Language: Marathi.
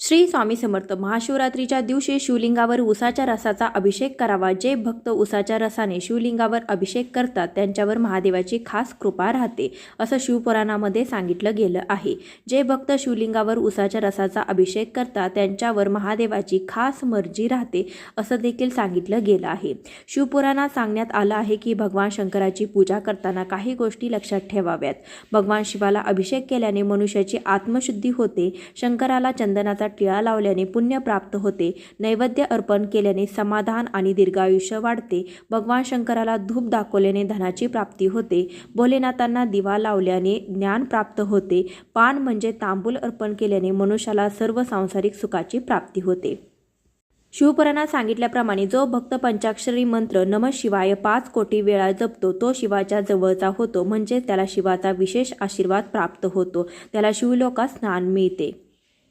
श्री स्वामी समर्थ. महाशिवरात्रीच्या दिवशी शिवलिंगावर उसाच्या रसाचा अभिषेक करावा. जे भक्त उसाच्या रसाने शिवलिंगावर अभिषेक करतात त्यांच्यावर महादेवाची खास कृपा राहते, असं शिवपुराणामध्ये सांगितलं गेलं आहे. जे भक्त शिवलिंगावर उसाच्या रसाचा अभिषेक करतात त्यांच्यावर महादेवाची खास मर्जी राहते, असं देखील सांगितलं गेलं आहे. शिवपुराणात सांगण्यात आलं आहे की भगवान शंकराची पूजा करताना काही गोष्टी लक्षात ठेवाव्यात. भगवान शिवाला अभिषेक केल्याने मनुष्याची आत्मशुद्धी होते. शंकराला चंदनाचा टिळा लावल्याने पुण्य प्राप्त होते. नैवेद्य अर्पण केल्याने समाधान आणि दीर्घायुष्य वाढते. भगवान शंकराला धूप दाखवल्याने धनाची प्राप्ती होते. भोलेनाथांना दिवा लावल्याने ज्ञान प्राप्त होते. पान म्हणजे तांबूल अर्पण केल्याने मनुष्याला सर्व सांसारिक सुखाची प्राप्ती होते. शिवपुराणात सांगितल्याप्रमाणे जो भक्त पंचाक्षरी मंत्र नमः शिवाय 5 कोटी वेळा जपतो तो शिवाच्या जवळचा होतो, म्हणजे त्याला शिवाचा विशेष आशीर्वाद प्राप्त होतो. त्याला शिवलोकात स्थान मिळते.